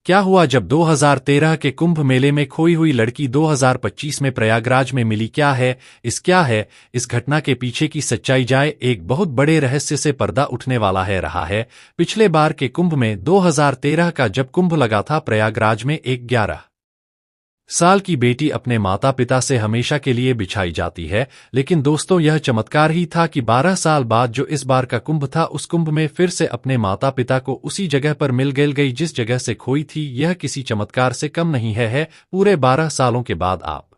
क्या हुआ जब 2013 के कुंभ मेले में खोई हुई लड़की 2025 में प्रयागराज में मिली? क्या है इस घटना के पीछे की सच्चाई? जाए एक बहुत बड़े रहस्य से पर्दा उठने वाला है रहा है। पिछले बार के कुंभ में 2013 का जब कुंभ लगा था प्रयागराज में, एक 11 साल की बेटी अपने माता पिता से हमेशा के लिए बिछाई जाती है। लेकिन दोस्तों, यह चमत्कार ही था कि 12 साल बाद जो इस बार का कुंभ था, उस कुंभ में फिर से अपने माता पिता को उसी जगह पर मिल गई जिस जगह से खोई थी। यह किसी चमत्कार से कम नहीं है। पूरे 12 सालों के बाद आप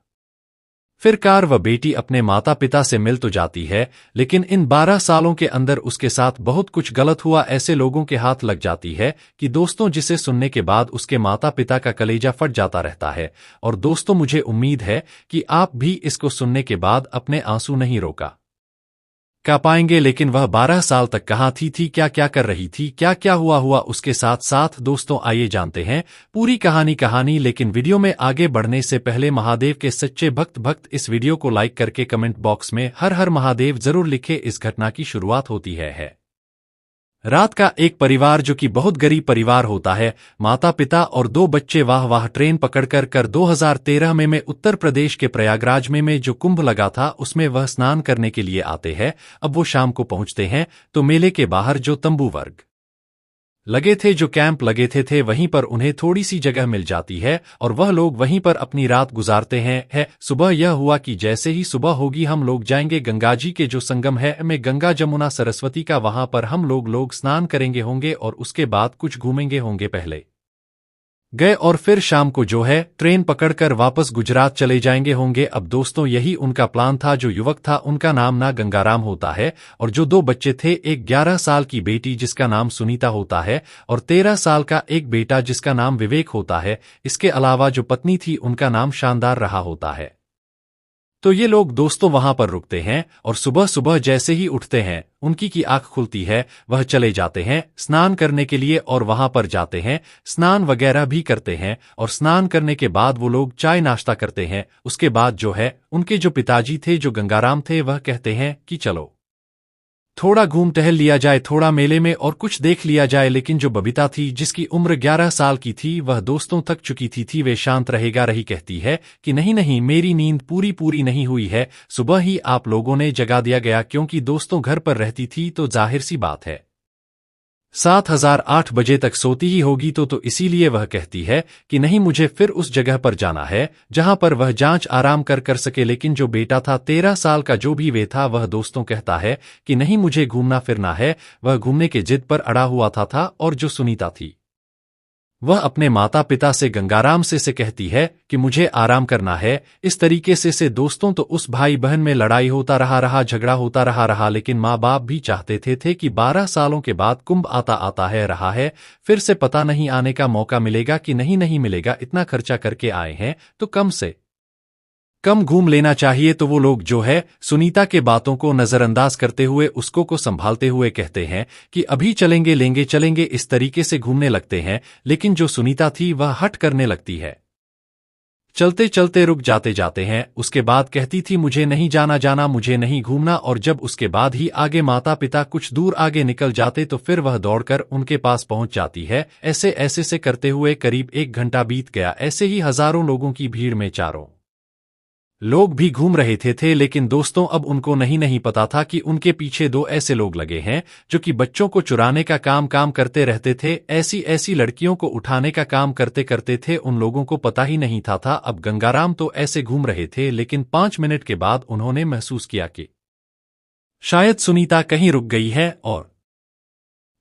फिर कार व बेटी अपने माता पिता से मिल तो जाती है, लेकिन इन 12 सालों के अंदर उसके साथ बहुत कुछ गलत हुआ। ऐसे लोगों के हाथ लग जाती है कि दोस्तों, जिसे सुनने के बाद उसके माता पिता का कलेजा फट जाता रहता है। और दोस्तों, मुझे उम्मीद है कि आप भी इसको सुनने के बाद अपने आंसू नहीं रोका पाएंगे। लेकिन वह 12 साल तक कहाँ थी? क्या क्या कर रही थी? क्या क्या हुआ उसके साथ? दोस्तों, आइए जानते हैं पूरी कहानी। लेकिन वीडियो में आगे बढ़ने से पहले महादेव के सच्चे भक्त इस वीडियो को लाइक करके कमेंट बॉक्स में हर हर महादेव जरूर लिखे। इस घटना की शुरुआत होती है रात का एक परिवार जो कि बहुत गरीब परिवार होता है, माता पिता और 2 बच्चे वाह ट्रेन पकड़कर 2013 में उत्तर प्रदेश के प्रयागराज में जो कुंभ लगा था उसमें वह स्नान करने के लिए आते हैं। अब वो शाम को पहुंचते हैं तो मेले के बाहर जो तंबू वर्ग लगे थे, जो कैंप लगे थे वहीं पर उन्हें थोड़ी सी जगह मिल जाती है और वह लोग वहीं पर अपनी रात गुजारते हैं। सुबह यह हुआ कि जैसे ही सुबह होगी हम लोग जाएंगे गंगा जी के जो संगम है में, गंगा जमुना सरस्वती का, वहां पर हम लोग स्नान करेंगे होंगे और उसके बाद कुछ घूमेंगे होंगे। पहले गए और फिर शाम को जो है ट्रेन पकड़कर वापस गुजरात चले जाएंगे होंगे। अब दोस्तों, यही उनका प्लान था। जो युवक था उनका नाम ना गंगाराम होता है और जो 2 बच्चे थे, एक 11 साल की बेटी जिसका नाम सुनीता होता है और 13 साल का एक बेटा जिसका नाम विवेक होता है। इसके अलावा जो पत्नी थी उनका नाम शानदार रहा होता है। तो ये लोग दोस्तों वहां पर रुकते हैं और सुबह सुबह जैसे ही उठते हैं उनकी की आंख खुलती है, वह चले जाते हैं स्नान करने के लिए और वहां पर जाते हैं, स्नान वगैरह भी करते हैं और स्नान करने के बाद वो लोग चाय नाश्ता करते हैं। उसके बाद जो है उनके जो पिताजी थे, जो गंगाराम थे, वह कहते हैं कि चलो थोड़ा घूम टहल लिया जाए, थोड़ा मेले में और कुछ देख लिया जाए। लेकिन जो बबीता थी जिसकी उम्र 11 साल की थी, वह दोस्तों थक चुकी थी। वे शांत रही कहती है कि नहीं, मेरी नींद पूरी नहीं हुई है। सुबह ही आप लोगों ने जगा दिया गया, क्योंकि दोस्तों घर पर रहती थी तो जाहिर सी बात है 8 बजे तक सोती ही होगी। तो इसीलिए वह कहती है कि नहीं, मुझे फिर उस जगह पर जाना है जहां पर वह जांच आराम कर सके। लेकिन जो बेटा था 13 साल का, जो भी वे था, वह दोस्तों कहता है कि नहीं, मुझे घूमना फिरना है। वह घूमने के जिद पर अड़ा हुआ था और जो सुनीता थी वह अपने माता पिता से, गंगाराम से कहती है कि मुझे आराम करना है। इस तरीके से दोस्तों तो उस भाई बहन में लड़ाई होता रहा, झगड़ा होता रहा। लेकिन माँ बाप भी चाहते थे कि 12 सालों के बाद कुंभ आता है, फिर से पता नहीं आने का मौका मिलेगा कि नहीं मिलेगा। इतना खर्चा करके आए हैं तो कम से कम घूम लेना चाहिए। तो वो लोग जो है सुनीता के बातों को नजरअंदाज करते हुए, उसको संभालते हुए कहते हैं कि अभी चलेंगे इस तरीके से घूमने लगते हैं। लेकिन जो सुनीता थी वह हट करने लगती है, चलते रुक जाते हैं। उसके बाद कहती थी मुझे नहीं जाना, मुझे नहीं घूमना। और जब उसके बाद ही आगे माता पिता कुछ दूर आगे निकल जाते तो फिर वह दौड़कर उनके पास पहुंच जाती है। ऐसे से करते हुए करीब 1 घंटा बीत गया। ऐसे ही हजारों लोगों की भीड़ में चारों लोग भी घूम रहे थे। लेकिन दोस्तों, अब उनको नहीं पता था कि उनके पीछे 2 ऐसे लोग लगे हैं जो कि बच्चों को चुराने का काम करते रहते थे। ऐसी लड़कियों को उठाने का काम करते थे। उन लोगों को पता ही नहीं था। अब गंगाराम तो ऐसे घूम रहे थे, लेकिन 5 मिनट के बाद उन्होंने महसूस किया कि शायद सुनीता कहीं रुक गई है और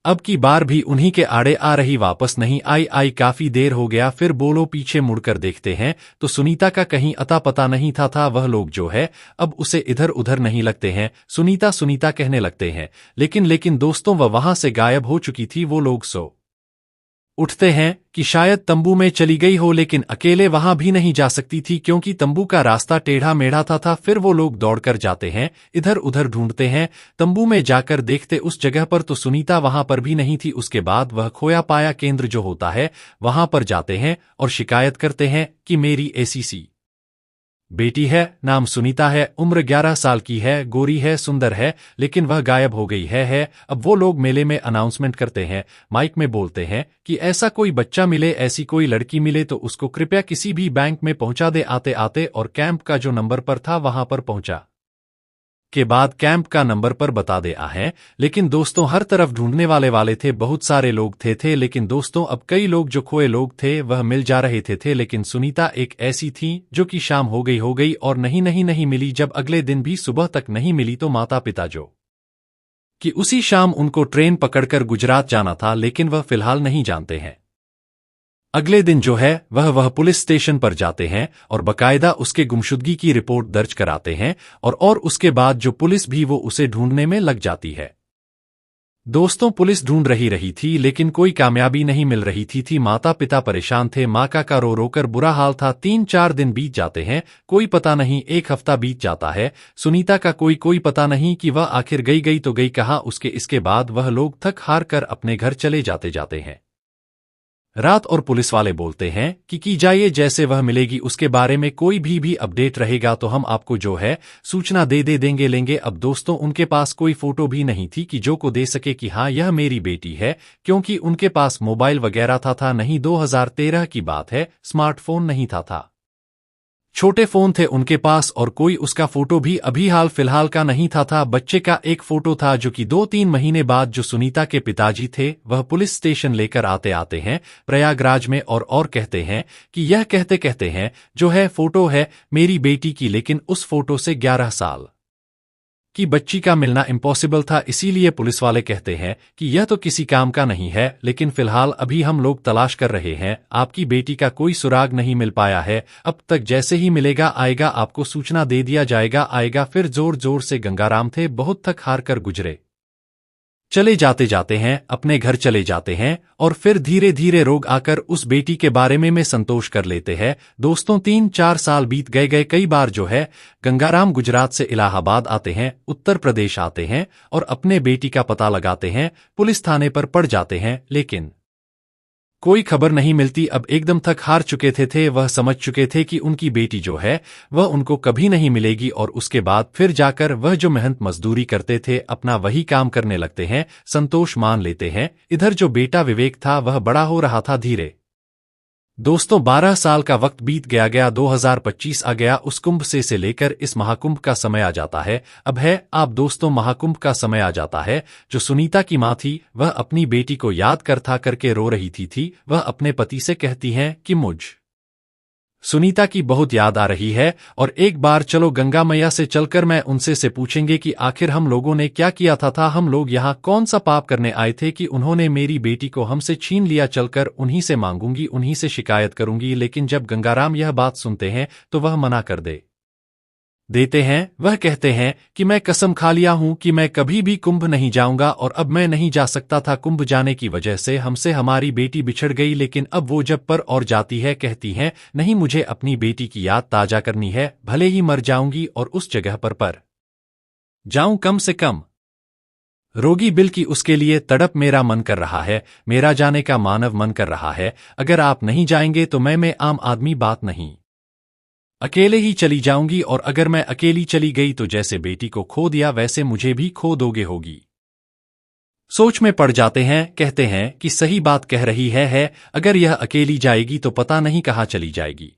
अब की बार भी उन्हीं के आड़े आ रही, वापस नहीं आई। काफी देर हो गया, फिर बोलो पीछे मुड़कर देखते हैं तो सुनीता का कहीं अता पता नहीं था। वह लोग जो है अब उसे इधर उधर नहीं लगते हैं, सुनीता कहने लगते हैं। लेकिन दोस्तों, वह वहां से गायब हो चुकी थी। वो लोग सो उठते हैं कि शायद तंबू में चली गई हो, लेकिन अकेले वहां भी नहीं जा सकती थी क्योंकि तंबू का रास्ता टेढ़ा मेढ़ा था। फिर वो लोग दौड़कर जाते हैं, इधर उधर ढूंढते हैं। तंबू में जाकर देखते उस जगह पर तो सुनीता वहां पर भी नहीं थी। उसके बाद वह खोया पाया केंद्र जो होता है वहां पर जाते हैं और शिकायत करते हैं कि मेरी ऐसी बेटी है, नाम सुनीता है, उम्र 11 साल की है, गोरी है, सुंदर है, लेकिन वह गायब हो गई है। अब वो लोग मेले में अनाउंसमेंट करते हैं, माइक में बोलते हैं कि ऐसा कोई बच्चा मिले, ऐसी कोई लड़की मिले तो उसको कृपया किसी भी बैंक में पहुंचा दे आते आते, और कैंप का जो नंबर पर था वहां पर पहुंचा के बाद कैंप का नंबर पर बता दे आ है। लेकिन दोस्तों हर तरफ ढूंढने वाले थे, बहुत सारे लोग थे। लेकिन दोस्तों अब कई लोग जो खोए लोग थे वह मिल जा रहे थे। लेकिन सुनीता एक ऐसी थी जो कि शाम हो गई और नहीं मिली। जब अगले दिन भी सुबह तक नहीं मिली तो माता पिता जो कि उसी शाम उनको ट्रेन पकड़कर गुजरात जाना था, लेकिन वह फिलहाल नहीं जानते हैं। अगले दिन जो है वह पुलिस स्टेशन पर जाते हैं और बकायदा उसके गुमशुदगी की रिपोर्ट दर्ज कराते हैं, और उसके बाद जो पुलिस भी वो उसे ढूंढने में लग जाती है। दोस्तों पुलिस ढूंढ रही थी लेकिन कोई कामयाबी नहीं मिल रही थी। माता पिता परेशान थे, माँ का रो रो कर बुरा हाल था। 3-4 दिन बीत जाते हैं, कोई पता नहीं, 1 हफ्ता बीत जाता है। सुनीता का कोई पता नहीं कि वह आखिर गई तो गई कहाँ। इसके बाद वह लोग थक हार कर अपने घर चले जाते हैं। रात और पुलिस वाले बोलते हैं कि जाइए, जैसे वह मिलेगी उसके बारे में कोई भी अपडेट रहेगा तो हम आपको जो है सूचना दे देंगे लेंगे। अब दोस्तों उनके पास कोई फोटो भी नहीं थी कि जो को दे सके कि हाँ यह मेरी बेटी है, क्योंकि उनके पास मोबाइल वगैरह था नहीं। 2013 की बात है, स्मार्टफोन नहीं था। छोटे फोन थे उनके पास और कोई उसका फोटो भी अभी हाल फिलहाल का नहीं था। बच्चे का एक फोटो था जो कि 2-3 महीने बाद जो सुनीता के पिताजी थे वह पुलिस स्टेशन लेकर आते हैं प्रयागराज में, और कहते हैं कि यह कहते हैं जो है फोटो है मेरी बेटी की, लेकिन उस फोटो से 11 साल कि बच्ची का मिलना इम्पॉसिबल था। इसीलिए पुलिस वाले कहते हैं कि यह तो किसी काम का नहीं है, लेकिन फिलहाल अभी हम लोग तलाश कर रहे हैं, आपकी बेटी का कोई सुराग नहीं मिल पाया है। अब तक जैसे ही मिलेगा आएगा आपको सूचना दे दिया जाएगा। फिर जोर से गंगाराम थे, बहुत थक हार कर गुजरे चले जाते हैं, अपने घर चले जाते हैं, और फिर धीरे रोग आकर उस बेटी के बारे में संतोष कर लेते हैं। दोस्तों 3-4 साल बीत गए। कई बार जो है गंगाराम गुजरात से इलाहाबाद आते हैं, उत्तर प्रदेश आते हैं और अपने बेटी का पता लगाते हैं, पुलिस थाने पर पड़ जाते हैं, लेकिन कोई खबर नहीं मिलती। अब एकदम थक हार चुके थे, वह समझ चुके थे कि उनकी बेटी जो है वह उनको कभी नहीं मिलेगी, और उसके बाद फिर जाकर वह जो मेहनत मजदूरी करते थे अपना वही काम करने लगते हैं, संतोष मान लेते हैं। इधर जो बेटा विवेक था वह बड़ा हो रहा था धीरे। दोस्तों 12 साल का वक्त बीत गया 2025 आ गया। उस कुंभ से लेकर इस महाकुंभ का समय आ जाता है। अब है आप दोस्तों महाकुंभ का समय आ जाता है। जो सुनीता की माँ थी वह अपनी बेटी को याद करके रो रही थी। वह अपने पति से कहती हैं कि मुझ सुनीता की बहुत याद आ रही है, और एक बार चलो गंगा मैया से चलकर मैं उनसे से पूछेंगे कि आखिर हम लोगों ने क्या किया था। हम लोग यहाँ कौन सा पाप करने आए थे कि उन्होंने मेरी बेटी को हमसे छीन लिया। चलकर उन्हीं से मांगूंगी, उन्हीं से शिकायत करूंगी। लेकिन जब गंगाराम यह बात सुनते हैं तो वह मना कर देते हैं। वह कहते हैं कि मैं कसम खा लिया हूं कि मैं कभी भी कुंभ नहीं जाऊंगा, और अब मैं नहीं जा सकता था। कुंभ जाने की वजह से हमसे हमारी बेटी बिछड़ गई, लेकिन अब वो जब पर और जाती है कहती हैं नहीं, मुझे अपनी बेटी की याद ताजा करनी है, भले ही मर जाऊंगी और उस जगह पर जाऊं, कम से कम रोगी बिल की उसके लिए तड़प मेरा मन कर रहा है, मेरा जाने का मानव मन कर रहा है। अगर आप नहीं जाएंगे तो मैं आम आदमी बात नहीं, अकेले ही चली जाऊंगी, और अगर मैं अकेली चली गई तो जैसे बेटी को खो दिया वैसे मुझे भी खो दोगे होगी। सोच में पड़ जाते हैं, कहते हैं कि सही बात कह रही है। अगर यह अकेली जाएगी तो पता नहीं कहाँ चली जाएगी।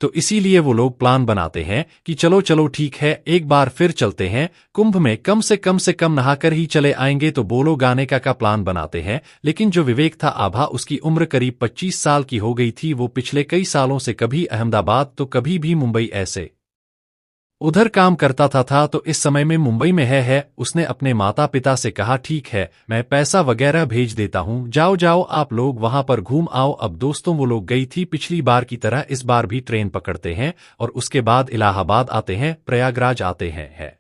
तो इसीलिए वो लोग प्लान बनाते हैं कि चलो ठीक है, एक बार फिर चलते हैं कुंभ में, कम से कम नहाकर ही चले आएंगे। तो बोलो गाने का प्लान बनाते हैं। लेकिन जो विवेक था आभा, उसकी उम्र करीब 25 साल की हो गई थी। वो पिछले कई सालों से कभी अहमदाबाद तो कभी भी मुंबई ऐसे उधर काम करता था। तो इस समय में मुंबई में है। उसने अपने माता पिता से कहा ठीक है, मैं पैसा वगैरह भेज देता हूँ, जाओ आप लोग वहां पर घूम आओ। अब दोस्तों वो लोग गई थी पिछली बार की तरह, इस बार भी ट्रेन पकड़ते हैं और उसके बाद इलाहाबाद आते हैं, प्रयागराज आते हैं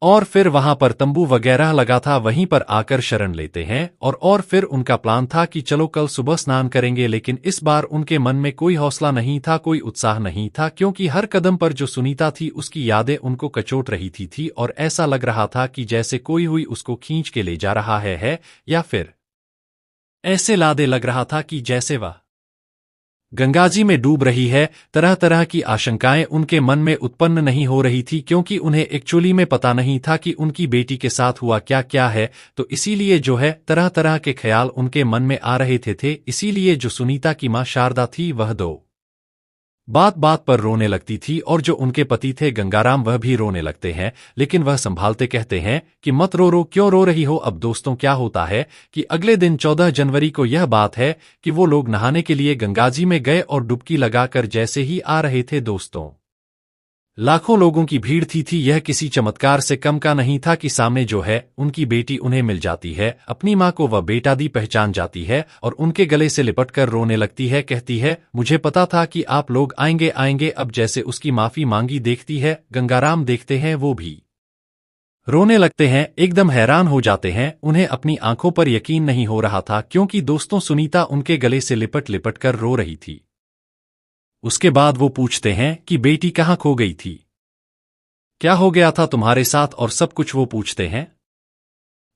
और फिर वहां पर तंबू वगैरह लगा था, वहीं पर आकर शरण लेते हैं। और फिर उनका प्लान था कि चलो कल सुबह स्नान करेंगे। लेकिन इस बार उनके मन में कोई हौसला नहीं था, कोई उत्साह नहीं था, क्योंकि हर कदम पर जो सुनीता थी उसकी यादें उनको कचोट रही थी और ऐसा लग रहा था कि जैसे कोई हुई उसको खींच के ले जा रहा है या फिर ऐसे लादे लग रहा था कि जैसे वह गंगाजी में डूब रही है। तरह तरह की आशंकाएं उनके मन में उत्पन्न नहीं हो रही थी, क्योंकि उन्हें एक्चुअली में पता नहीं था कि उनकी बेटी के साथ हुआ क्या क्या है। तो इसीलिए जो है तरह तरह के ख्याल उनके मन में आ रहे थे। इसीलिए जो सुनीता की मां शारदा थी वह दो बात बात पर रोने लगती थी, और जो उनके पति थे गंगाराम वह भी रोने लगते हैं। लेकिन वह संभालते कहते हैं कि मत रो रो, क्यों रो रही हो। अब दोस्तों क्या होता है कि अगले दिन 14 जनवरी को यह बात है कि वो लोग नहाने के लिए गंगाजी में गए, और डुबकी लगाकर जैसे ही आ रहे थे दोस्तों, लाखों लोगों की भीड़ थी। यह किसी चमत्कार से कम का नहीं था कि सामने जो है उनकी बेटी उन्हें मिल जाती है। अपनी मां को वह बेटा दी पहचान जाती है और उनके गले से लिपटकर रोने लगती है। कहती है, मुझे पता था कि आप लोग आएंगे आएंगे। अब जैसे उसकी माफी मांगी देखती है, गंगाराम देखते हैं वो भी रोने लगते हैं, एकदम हैरान हो जाते हैं। उन्हें अपनी आंखों पर यकीन नहीं हो रहा था, क्योंकि दोस्तों सुनीता उनके गले से लिपट लिपट कर रो रही थी। उसके बाद वो पूछते हैं कि बेटी कहाँ खो गई थी, क्या हो गया था तुम्हारे साथ, और सब कुछ वो पूछते हैं।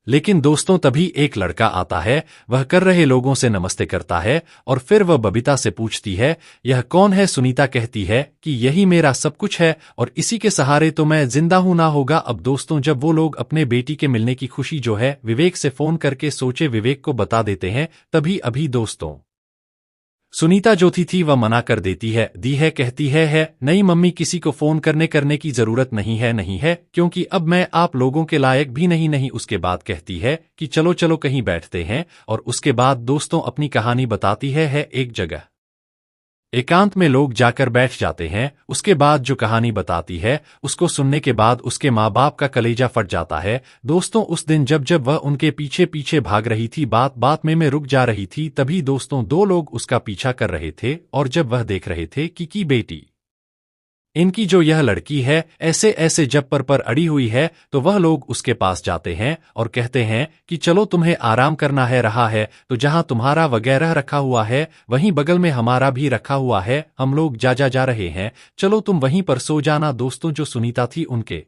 लेकिन दोस्तों तभी एक लड़का आता है। वह कर रहे लोगों से नमस्ते करता है, और फिर वह बबीता से पूछती है, यह कौन है। सुनीता कहती है कि यही मेरा सब कुछ है, और इसी के सहारे तो मैं जिंदा हूं ना होगा। अब दोस्तों जब वो लोग अपने बेटी के मिलने की खुशी जो है विवेक से फोन करके सोचे विवेक को बता देते हैं, तभी अभी दोस्तों सुनीता जो थी वह मना कर देती है। कहती है नहीं मम्मी, किसी को फोन करने की जरूरत नहीं है, क्योंकि अब मैं आप लोगों के लायक भी नहीं। उसके बाद कहती है कि चलो चलो कहीं बैठते हैं, और उसके बाद दोस्तों अपनी कहानी बताती है एक जगह एकांत में लोग जाकर बैठ जाते हैं। उसके बाद जो कहानी बताती है उसको सुनने के बाद उसके माँ बाप का कलेजा फट जाता है। दोस्तों उस दिन जब जब वह उनके पीछे पीछे भाग रही थी, बात बात में रुक जा रही थी, तभी दोस्तों दो लोग उसका पीछा कर रहे थे, और जब वह देख रहे थे कि बेटी इनकी जो यह लड़की है ऐसे ऐसे जब पर अड़ी हुई है, तो वह लोग उसके पास जाते हैं और कहते हैं कि चलो तुम्हें आराम करना है, रहा है तो जहां तुम्हारा वगैरह रखा हुआ है वहीं बगल में हमारा भी रखा हुआ है, हम लोग जा रहे हैं, चलो तुम वहीं पर सो जाना। दोस्तों जो सुनीता थी उनके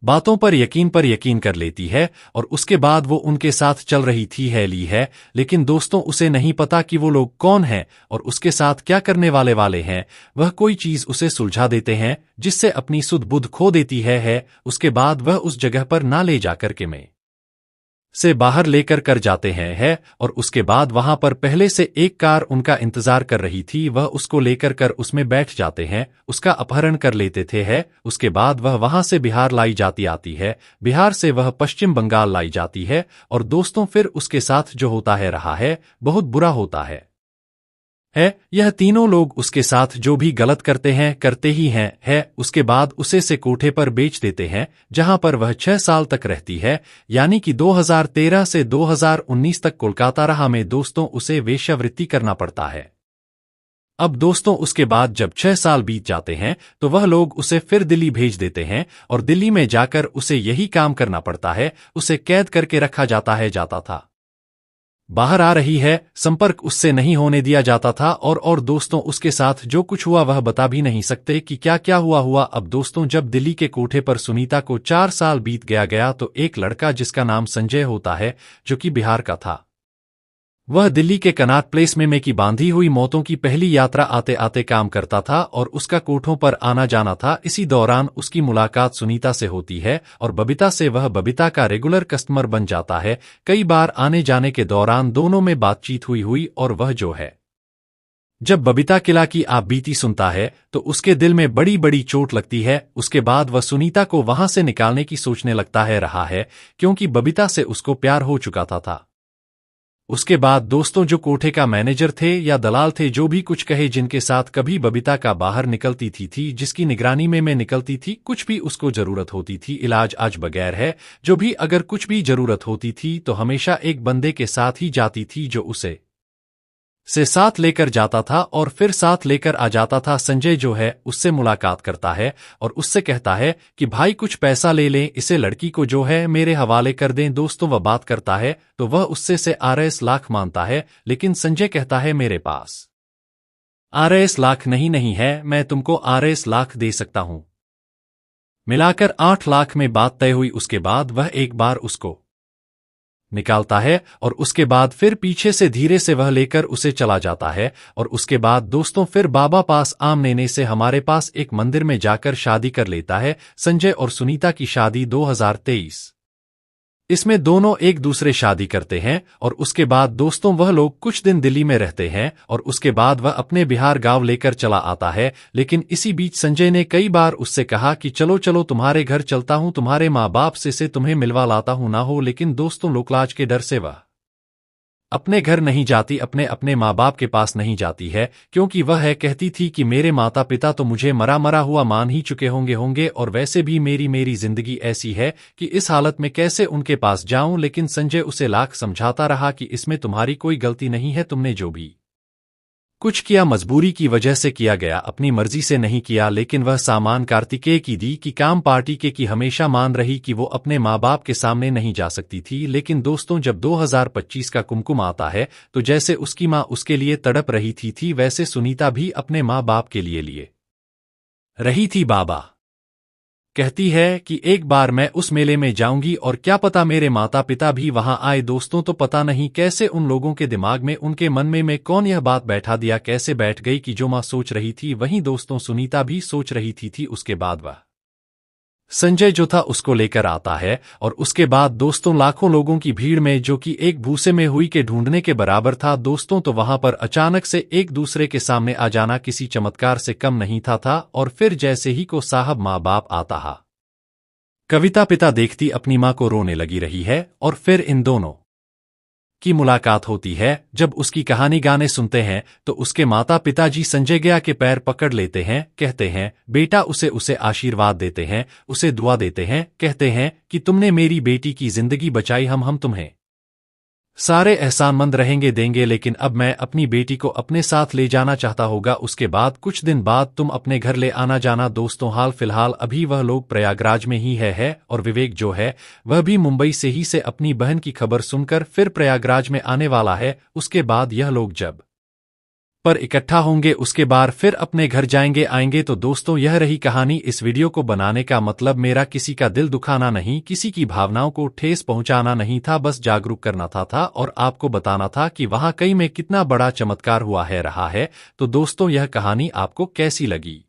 बातों पर यकीन कर लेती है, और उसके बाद वो उनके साथ चल रही थी है। लेकिन दोस्तों उसे नहीं पता कि वो लोग कौन हैं और उसके साथ क्या करने वाले हैं। वह कोई चीज उसे सुलझा देते हैं जिससे अपनी सुध बुध खो देती है। उसके बाद वह उस जगह पर ना ले जाकर के में से बाहर लेकर कर जाते हैं और उसके बाद वहां पर पहले से एक कार उनका इंतजार कर रही थी। वह उसको लेकर कर उसमें बैठ जाते हैं, उसका अपहरण कर लेते थे। उसके बाद वह वहां से बिहार लाई जाती आती है, बिहार से वह पश्चिम बंगाल लाई जाती है, और दोस्तों फिर उसके साथ जो होता है रहा है बहुत बुरा होता है। यह तीनों लोग उसके साथ जो भी गलत करते ही हैं। उसके बाद उसे से कोठे पर बेच देते हैं, जहां पर वह 6 साल तक रहती है, यानी कि 2013 से 2019 तक कोलकाता रहा में दोस्तों उसे वेश्यावृत्ति करना पड़ता है। अब दोस्तों उसके बाद जब 6 साल बीत जाते हैं तो वह लोग उसे फिर दिल्ली भेज देते हैं, और दिल्ली में जाकर उसे यही काम करना पड़ता है, उसे कैद करके रखा जाता था। बाहर आ रही है, संपर्क उससे नहीं होने दिया जाता था, और दोस्तों उसके साथ जो कुछ हुआ वह बता भी नहीं सकते कि क्या क्या हुआ। अब दोस्तों जब दिल्ली के कोठे पर सुनीता को 4 साल बीत गया तो एक लड़का जिसका नाम संजय होता है, जो कि बिहार का था, वह दिल्ली के कनॉट प्लेस में की बांधी हुई मौतों की पहली यात्रा आते आते काम करता था, और उसका कोठों पर आना जाना था। इसी दौरान उसकी मुलाकात सुनीता से होती है, और बबीता से। वह बबीता का रेगुलर कस्टमर बन जाता है। कई बार आने जाने के दौरान दोनों में बातचीत हुई, और वह जो है जब बबीता किला की आप बीती सुनता है तो उसके दिल में बड़ी बड़ी चोट लगती है। उसके बाद वह सुनीता को वहां से निकालने की सोचने लगता है रहा है, क्योंकि बबीता से उसको प्यार हो चुका था। उसके बाद दोस्तों जो कोठे का मैनेजर थे या दलाल थे, जो भी कुछ कहे, जिनके साथ कभी बबीता का बाहर निकलती थी जिसकी निगरानी में निकलती थी, कुछ भी उसको जरूरत होती थी, इलाज आज बगैर है, जो भी अगर कुछ भी जरूरत होती थी तो हमेशा एक बंदे के साथ ही जाती थी, जो उसे से साथ लेकर जाता था और फिर साथ लेकर आ जाता था। संजय जो है उससे मुलाकात करता है और उससे कहता है कि भाई कुछ पैसा ले लें, इसे लड़की को जो है मेरे हवाले कर दें। दोस्तों वह बात करता है तो वह उससे 8 लाख मांगता है, लेकिन संजय कहता है मेरे पास 8 लाख नहीं है, मैं तुमको 8 लाख दे सकता हूं। मिलाकर 8 लाख में बात तय हुई। उसके बाद वह एक बार उसको निकालता है और उसके बाद फिर पीछे से धीरे से वह लेकर उसे चला जाता है। और उसके बाद दोस्तों फिर बाबा पास आम लेने से हमारे पास एक मंदिर में जाकर शादी कर लेता है। संजय और सुनीता की शादी 2023। इसमें दोनों एक दूसरे शादी करते हैं और उसके बाद दोस्तों वह लोग कुछ दिन दिल्ली में रहते हैं और उसके बाद वह अपने बिहार गांव लेकर चला आता है। लेकिन इसी बीच संजय ने कई बार उससे कहा कि चलो चलो तुम्हारे घर चलता हूं, तुम्हारे माँ बाप से तुम्हें मिलवा लाता हूं ना हो। लेकिन दोस्तों लोकलाज के डर से वह अपने घर नहीं जाती, अपने माँ बाप के पास नहीं जाती है, क्योंकि वह कहती थी कि मेरे माता पिता तो मुझे मरा मरा हुआ मान ही चुके होंगे और वैसे भी मेरी जिंदगी ऐसी है कि इस हालत में कैसे उनके पास जाऊं। लेकिन संजय उसे लाख समझाता रहा कि इसमें तुम्हारी कोई गलती नहीं है, तुमने जो भी कुछ किया मजबूरी की वजह से किया गया, अपनी मर्जी से नहीं किया। लेकिन वह सामान कार्तिकेय की दी कि काम पार्टी के की हमेशा मान रही कि वो अपने माँ बाप के सामने नहीं जा सकती थी। लेकिन दोस्तों जब 2025 का कुमकुम आता है तो जैसे उसकी माँ उसके लिए तड़प रही थी वैसे सुनीता भी अपने माँ बाप के लिए रही थी। बाबा कहती है कि एक बार मैं उस मेले में जाऊंगी और क्या पता मेरे माता पिता भी वहां आए। दोस्तों तो पता नहीं कैसे उन लोगों के दिमाग में, उनके मन में कौन यह बात बैठा दिया, कैसे बैठ गई कि जो मां सोच रही थी वहीं दोस्तों सुनीता भी सोच रही थी। उसके बाद वह संजय जो था उसको लेकर आता है और उसके बाद दोस्तों लाखों लोगों की भीड़ में, जो कि एक भूसे में हुई के ढूंढने के बराबर था दोस्तों, तो वहां पर अचानक से एक दूसरे के सामने आ जाना किसी चमत्कार से कम नहीं था। और फिर जैसे ही को साहब माँ बाप आता है, कविता पिता देखती अपनी माँ को रोने लगी रही है और फिर इन दोनों की मुलाकात होती है। जब उसकी कहानी गाने सुनते हैं तो उसके माता पिताजी संजय गया के पैर पकड़ लेते हैं, कहते हैं बेटा, उसे आशीर्वाद देते हैं, उसे दुआ देते हैं, कहते हैं कि तुमने मेरी बेटी की जिंदगी बचाई, हम तुम्हें सारे एहसानमंद रहेंगे देंगे। लेकिन अब मैं अपनी बेटी को अपने साथ ले जाना चाहता होगा, उसके बाद कुछ दिन बाद तुम अपने घर ले आना जाना। दोस्तों हाल फिलहाल अभी वह लोग प्रयागराज में ही है और विवेक जो है वह भी मुंबई से ही से अपनी बहन की खबर सुनकर फिर प्रयागराज में आने वाला है। उसके बाद यह लोग जब पर इकट्ठा होंगे उसके बाद फिर अपने घर जाएंगे आएंगे। तो दोस्तों यह रही कहानी। इस वीडियो को बनाने का मतलब मेरा किसी का दिल दुखाना नहीं, किसी की भावनाओं को ठेस पहुंचाना नहीं था, बस जागरूक करना था और आपको बताना था कि वहां कई में कितना बड़ा चमत्कार हुआ है रहा है। तो दोस्तों यह कहानी आपको कैसी लगी?